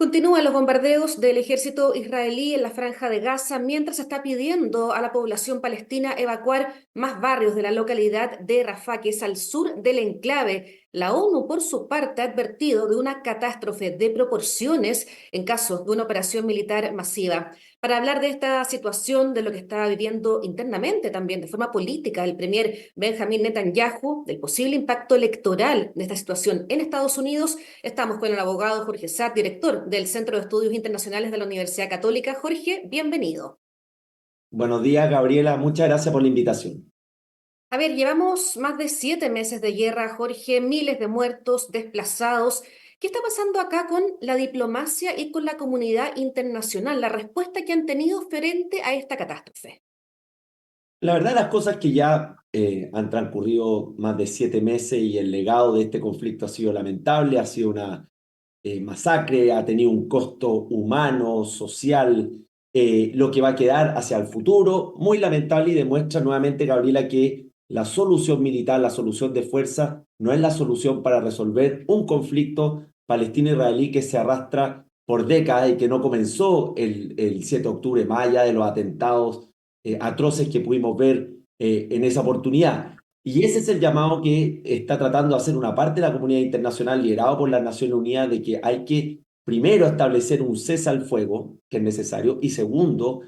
Continúan los bombardeos del ejército israelí en la Franja de Gaza mientras se está pidiendo a la población palestina evacuar más barrios de la localidad de Rafah, que es al sur del enclave. La ONU, por su parte, ha advertido de una catástrofe de proporciones en caso de una operación militar masiva. Para hablar de esta situación, de lo que está viviendo internamente también de forma política el premier Benjamin Netanyahu, del posible impacto electoral de esta situación en Estados Unidos, estamos con el abogado Jorge Saad, director del Centro de Estudios Internacionales de la Universidad Católica. Jorge, bienvenido. Buenos días, Gabriela. Muchas gracias por la invitación. A ver, llevamos más de 7 meses de guerra, Jorge, miles de muertos, desplazados. ¿Qué está pasando acá con la diplomacia y con la comunidad internacional? La respuesta que han tenido frente a esta catástrofe. La verdad, las cosas que ya han transcurrido más de 7 meses y el legado de este conflicto ha sido lamentable, ha sido una masacre, ha tenido un costo humano, social, lo que va a quedar hacia el futuro, muy lamentable y demuestra nuevamente, Gabriela, que la solución militar, la solución de fuerza, no es la solución para resolver un conflicto palestino-israelí que se arrastra por décadas y que no comenzó el 7 de octubre, más allá de los atentados atroces que pudimos ver en esa oportunidad. Y ese es el llamado que está tratando de hacer una parte de la comunidad internacional, liderado por las Naciones Unidas, de que hay que, primero, establecer un cese al fuego, que es necesario, y segundo,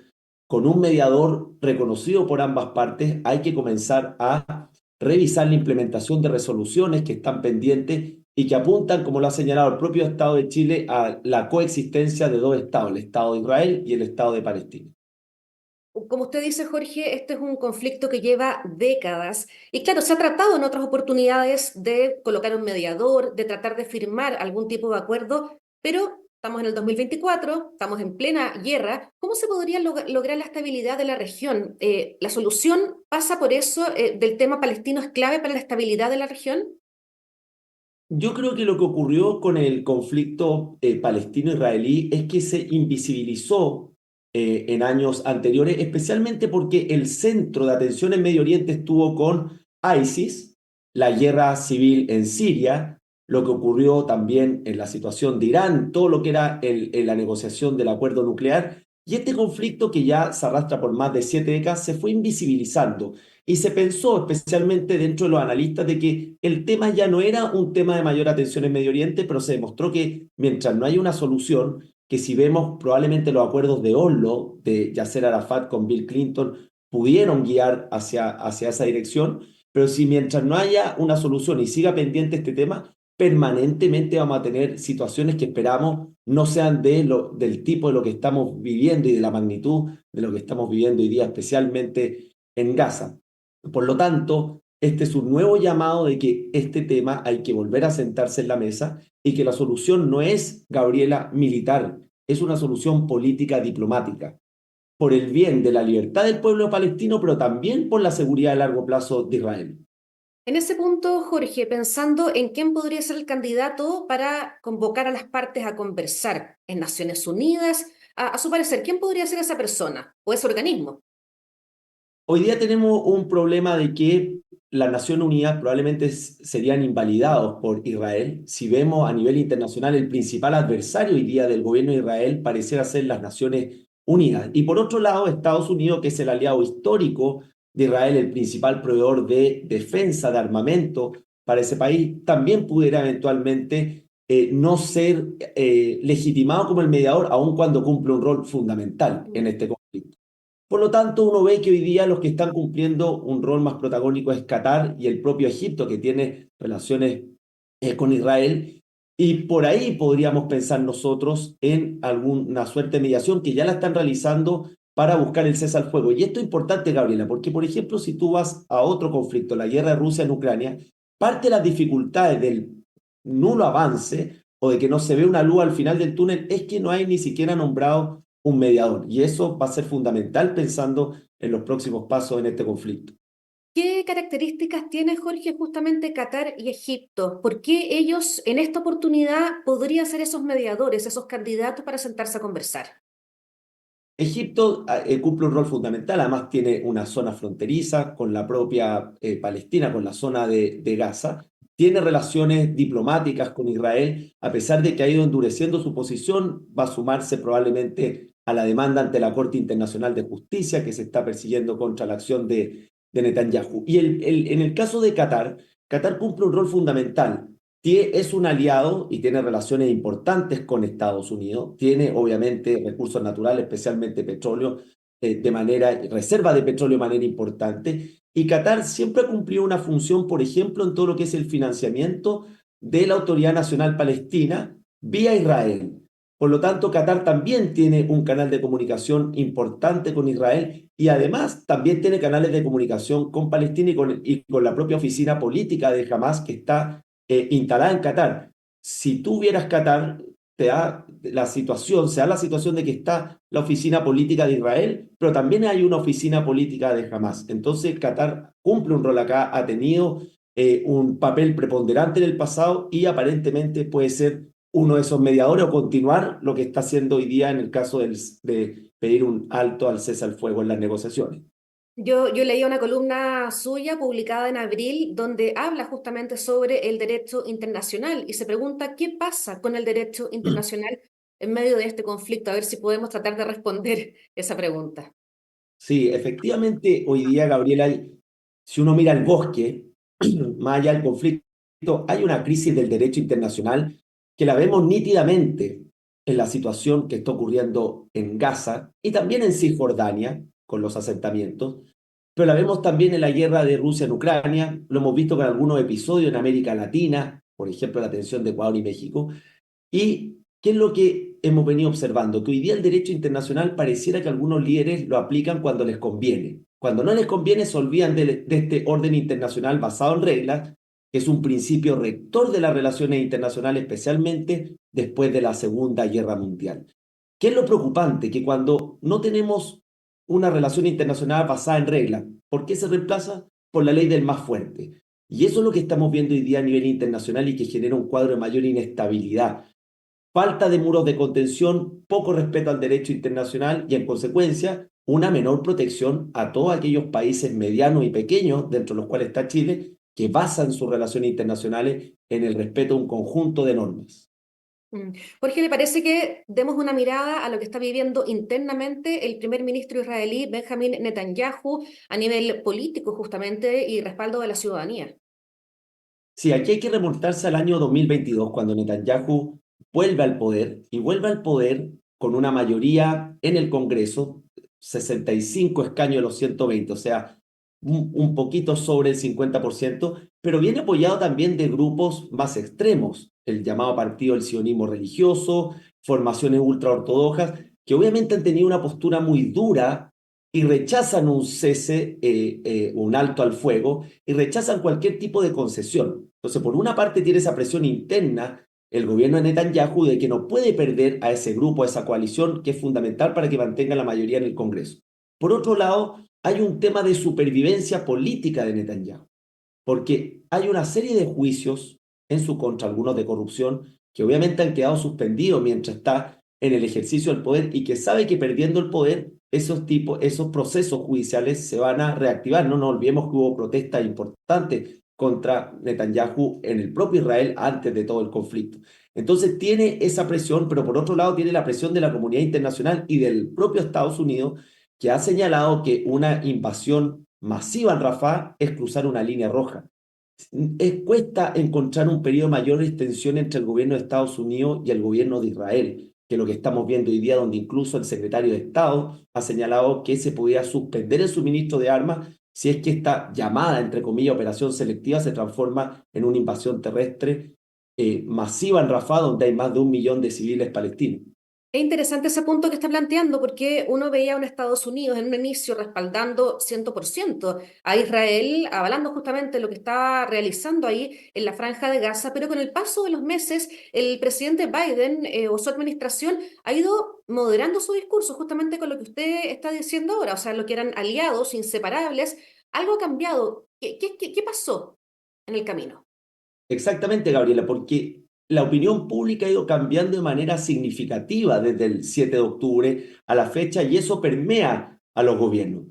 con un mediador reconocido por ambas partes, hay que comenzar a revisar la implementación de resoluciones que están pendientes y que apuntan, como lo ha señalado el propio Estado de Chile, a la coexistencia de dos estados, el Estado de Israel y el Estado de Palestina. Como usted dice, Jorge, este es un conflicto que lleva décadas y claro, se ha tratado en otras oportunidades de colocar un mediador, de tratar de firmar algún tipo de acuerdo, pero estamos en el 2024, estamos en plena guerra. ¿Cómo se podría lograr la estabilidad de la región? ¿La solución pasa por eso, del tema palestino es clave para la estabilidad de la región? Yo creo que lo que ocurrió con el conflicto palestino-israelí es que se invisibilizó en años anteriores, especialmente porque el centro de atención en Medio Oriente estuvo con ISIS, la guerra civil en Siria, lo que ocurrió también en la situación de Irán, todo lo que era la negociación del acuerdo nuclear, y este conflicto que ya se arrastra por más de 7 décadas se fue invisibilizando. Y se pensó, especialmente dentro de los analistas, de que el tema ya no era un tema de mayor atención en Medio Oriente, pero se demostró que mientras no haya una solución, que si vemos probablemente los acuerdos de Oslo, de Yasser Arafat con Bill Clinton, pudieron guiar hacia esa dirección, pero si mientras no haya una solución y siga pendiente este tema, permanentemente vamos a tener situaciones que esperamos no sean del tipo de lo que estamos viviendo y de la magnitud de lo que estamos viviendo hoy día, especialmente en Gaza. Por lo tanto, este es un nuevo llamado de que este tema hay que volver a sentarse en la mesa y que la solución no es, Gabriela, militar, es una solución política diplomática, por el bien de la libertad del pueblo palestino, pero también por la seguridad a largo plazo de Israel. En ese punto, Jorge, pensando en quién podría ser el candidato para convocar a las partes a conversar en Naciones Unidas, a su parecer, ¿quién podría ser esa persona o ese organismo? Hoy día tenemos un problema de que las Naciones Unidas probablemente serían invalidados por Israel. Si vemos a nivel internacional, el principal adversario hoy día del gobierno de Israel pareciera ser las Naciones Unidas. Y por otro lado, Estados Unidos, que es el aliado histórico de Israel, el principal proveedor de defensa, de armamento para ese país, también pudiera eventualmente no ser legitimado como el mediador, aun cuando cumple un rol fundamental en este conflicto. Por lo tanto, uno ve que hoy día los que están cumpliendo un rol más protagónico es Qatar y el propio Egipto, que tiene relaciones con Israel. Y por ahí podríamos pensar nosotros en alguna suerte de mediación que ya la están realizando para buscar el cese al fuego. Y esto es importante, Gabriela, porque, por ejemplo, si tú vas a otro conflicto, la guerra de Rusia en Ucrania, parte de las dificultades del nulo avance o de que no se ve una luz al final del túnel es que no hay ni siquiera nombrado un mediador. Y eso va a ser fundamental pensando en los próximos pasos en este conflicto. ¿Qué características tiene, Jorge, justamente Qatar y Egipto? ¿Por qué ellos en esta oportunidad podrían ser esos mediadores, esos candidatos para sentarse a conversar? Egipto cumple un rol fundamental, además tiene una zona fronteriza con la propia Palestina, con la zona de Gaza, tiene relaciones diplomáticas con Israel, a pesar de que ha ido endureciendo su posición, va a sumarse probablemente a la demanda ante la Corte Internacional de Justicia que se está persiguiendo contra la acción de Netanyahu. Y en el caso de Qatar, Qatar cumple un rol fundamental. Es un aliado y tiene relaciones importantes con Estados Unidos, tiene obviamente recursos naturales, especialmente petróleo, reserva de petróleo de manera importante, y Qatar siempre ha cumplido una función, por ejemplo, en todo lo que es el financiamiento de la Autoridad Nacional Palestina vía Israel. Por lo tanto, Qatar también tiene un canal de comunicación importante con Israel y además también tiene canales de comunicación con Palestina y con la propia oficina política de Hamas que está instalada en Qatar. Si tú vieras Qatar, se da la situación de que está la oficina política de Israel, pero también hay una oficina política de Hamas. Entonces, Qatar cumple un rol acá, ha tenido un papel preponderante en el pasado y aparentemente puede ser uno de esos mediadores o continuar lo que está haciendo hoy día en el caso de pedir un alto al cese al fuego en las negociaciones. Yo leía una columna suya publicada en abril donde habla justamente sobre el derecho internacional y se pregunta qué pasa con el derecho internacional en medio de este conflicto. A ver si podemos tratar de responder esa pregunta. Sí, efectivamente, hoy día, Gabriela, si uno mira el bosque, más allá del conflicto, hay una crisis del derecho internacional que la vemos nítidamente en la situación que está ocurriendo en Gaza y también en Cisjordania con los asentamientos, pero la vemos también en la guerra de Rusia en Ucrania, lo hemos visto con algunos episodios en América Latina, por ejemplo, la tensión de Ecuador y México. ¿Y qué es lo que hemos venido observando? Que hoy día el derecho internacional pareciera que algunos líderes lo aplican cuando les conviene. Cuando no les conviene se olvidan de este orden internacional basado en reglas, que es un principio rector de las relaciones internacionales, especialmente después de la Segunda Guerra Mundial. ¿Qué es lo preocupante? Que cuando no tenemos una relación internacional basada en reglas, ¿por qué se reemplaza? Por la ley del más fuerte. Y eso es lo que estamos viendo hoy día a nivel internacional y que genera un cuadro de mayor inestabilidad, falta de muros de contención, poco respeto al derecho internacional y, en consecuencia, una menor protección a todos aquellos países medianos y pequeños, dentro de los cuales está Chile, que basan sus relaciones internacionales en el respeto a un conjunto de normas. Jorge, ¿le parece que demos una mirada a lo que está viviendo internamente el primer ministro israelí Benjamin Netanyahu a nivel político justamente y respaldo de la ciudadanía? Sí, aquí hay que remontarse al año 2022, cuando Netanyahu vuelve al poder y vuelve al poder con una mayoría en el Congreso, 65 escaños de los 120, o sea, un poquito sobre el 50%, pero viene apoyado también de grupos más extremos, el llamado Partido del Sionismo Religioso, formaciones ultraortodoxas, que obviamente han tenido una postura muy dura y rechazan un cese, un alto al fuego, y rechazan cualquier tipo de concesión. Entonces, por una parte tiene esa presión interna el gobierno de Netanyahu de que no puede perder a ese grupo, a esa coalición, que es fundamental para que mantenga la mayoría en el Congreso. Por otro lado, hay un tema de supervivencia política de Netanyahu, porque hay una serie de juicios en su contra, algunos de corrupción, que obviamente han quedado suspendidos mientras está en el ejercicio del poder y que sabe que perdiendo el poder, esos procesos judiciales se van a reactivar. No nos olvidemos que hubo protestas importantes contra Netanyahu en el propio Israel antes de todo el conflicto. Entonces tiene esa presión, pero por otro lado tiene la presión de la comunidad internacional y del propio Estados Unidos, que ha señalado que una invasión masiva en Rafah es cruzar una línea roja. Cuesta encontrar un periodo de mayor extensión entre el gobierno de Estados Unidos y el gobierno de Israel, que lo que estamos viendo hoy día, donde incluso el secretario de Estado ha señalado que se podía suspender el suministro de armas si es que esta llamada, entre comillas, operación selectiva se transforma en una invasión terrestre masiva en Rafah, donde hay más de 1 millón de civiles palestinos. Es interesante ese punto que está planteando porque uno veía a un Estados Unidos en un inicio respaldando 100% a Israel, avalando justamente lo que está realizando ahí en la Franja de Gaza, pero con el paso de los meses el presidente Biden o su administración ha ido moderando su discurso justamente con lo que usted está diciendo ahora, o sea, lo que eran aliados inseparables. Algo ha cambiado. ¿Qué pasó en el camino? Exactamente, Gabriela, porque la opinión pública ha ido cambiando de manera significativa desde el 7 de octubre a la fecha y eso permea a los gobiernos.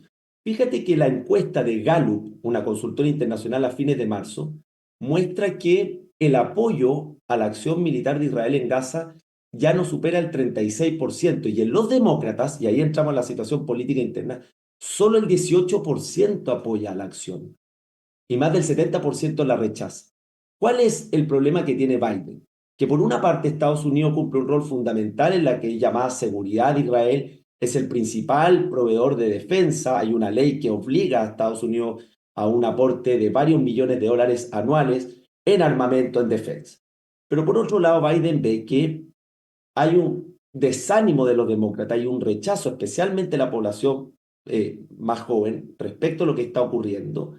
Fíjate que la encuesta de Gallup, una consultora internacional a fines de marzo, muestra que el apoyo a la acción militar de Israel en Gaza ya no supera el 36%, y en los demócratas, y ahí entramos en la situación política interna, solo el 18% apoya la acción y más del 70% la rechaza. ¿Cuál es el problema que tiene Biden? Que por una parte Estados Unidos cumple un rol fundamental en la que es llamada seguridad de Israel, es el principal proveedor de defensa, hay una ley que obliga a Estados Unidos a un aporte de varios millones de dólares anuales en armamento en defensa. Pero por otro lado, Biden ve que hay un desánimo de los demócratas, hay un rechazo, especialmente de la población más joven, respecto a lo que está ocurriendo.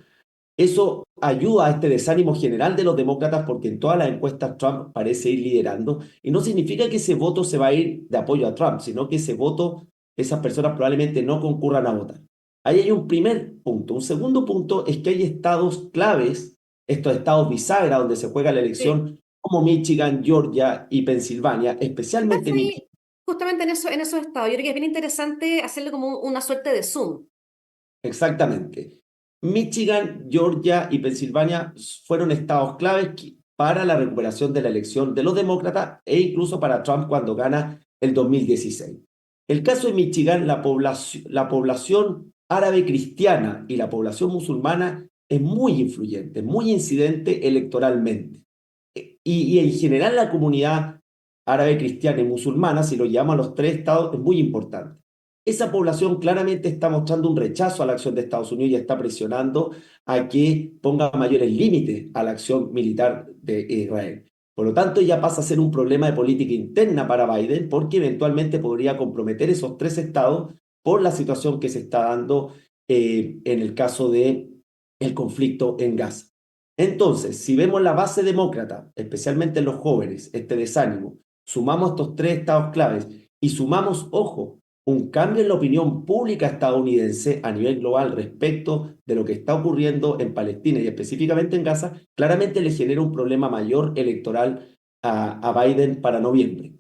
Eso ayuda a este desánimo general de los demócratas porque en todas las encuestas Trump parece ir liderando, y no significa que ese voto se va a ir de apoyo a Trump, sino que ese voto, esas personas probablemente no concurran a votar. Ahí hay un primer punto. Un segundo punto es que hay estados claves, estos estados bisagra donde se juega la Sí. elección, como Michigan, Georgia y Pensilvania, ¿Qué especialmente pasa Michigan. ahí justamente en esos estados? Yo creo que es bien interesante hacerle como una suerte de zoom. Exactamente. Michigan, Georgia y Pensilvania fueron estados claves para la recuperación de la elección de los demócratas e incluso para Trump cuando gana el 2016. El caso de Michigan, la población árabe cristiana y la población musulmana es muy influyente, muy incidente electoralmente. Y en general la comunidad árabe cristiana y musulmana, si lo llamamos a los tres estados, es muy importante. Esa población claramente está mostrando un rechazo a la acción de Estados Unidos y está presionando a que ponga mayores límites a la acción militar de Israel. Por lo tanto, ya pasa a ser un problema de política interna para Biden, porque eventualmente podría comprometer esos tres estados por la situación que se está dando en el caso de el conflicto en Gaza. Entonces, si vemos la base demócrata, especialmente en los jóvenes, este desánimo, sumamos estos tres estados claves y sumamos, ojo, un cambio en la opinión pública estadounidense a nivel global respecto de lo que está ocurriendo en Palestina y específicamente en Gaza, claramente le genera un problema mayor electoral a Biden para noviembre.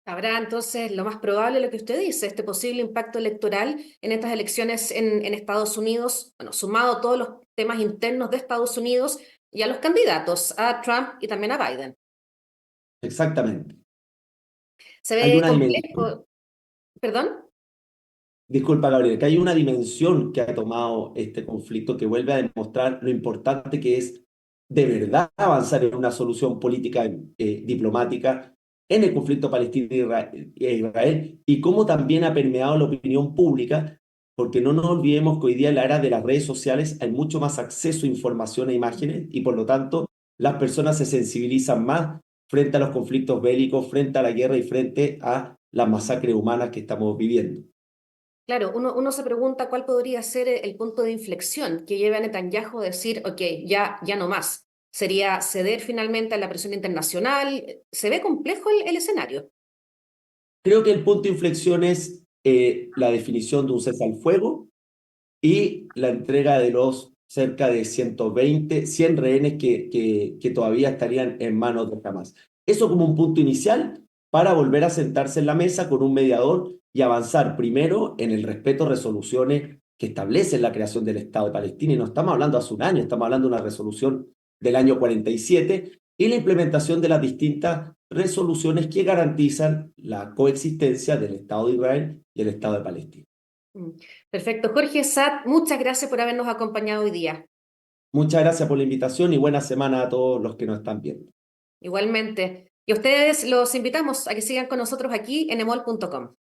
Habrá entonces lo más probable lo que usted dice, este posible impacto electoral en estas elecciones en Estados Unidos, bueno, sumado a todos los temas internos de Estados Unidos y a los candidatos, a Trump y también a Biden. Exactamente. Se Hay ve una dimensión. complejo, perdón. Disculpa, Gabriel, que hay una dimensión que ha tomado este conflicto que vuelve a demostrar lo importante que es de verdad avanzar en una solución política diplomática en el conflicto palestino-Israel y cómo también ha permeado la opinión pública, porque no nos olvidemos que hoy día en la era de las redes sociales hay mucho más acceso a información e imágenes y por lo tanto las personas se sensibilizan más frente a los conflictos bélicos, frente a la guerra y frente a las masacres humanas que estamos viviendo. Claro, uno se pregunta cuál podría ser el punto de inflexión que lleve a Netanyahu a decir, ok, ya no más. ¿Sería ceder finalmente a la presión internacional? Se ve complejo el escenario. Creo que el punto de inflexión es la definición de un cese al fuego y la entrega de los cerca de 100 rehenes que todavía estarían en manos de Hamas. Eso como un punto inicial para volver a sentarse en la mesa con un mediador y avanzar primero en el respeto a resoluciones que establecen la creación del Estado de Palestina. Y no estamos hablando hace un año, estamos hablando de una resolución del año 47 y la implementación de las distintas resoluciones que garantizan la coexistencia del Estado de Israel y el Estado de Palestina. Mm. Perfecto. Jorge Sad, muchas gracias por habernos acompañado hoy día. Muchas gracias por la invitación y buena semana a todos los que nos están viendo. Igualmente. Y a ustedes los invitamos a que sigan con nosotros aquí en emol.com.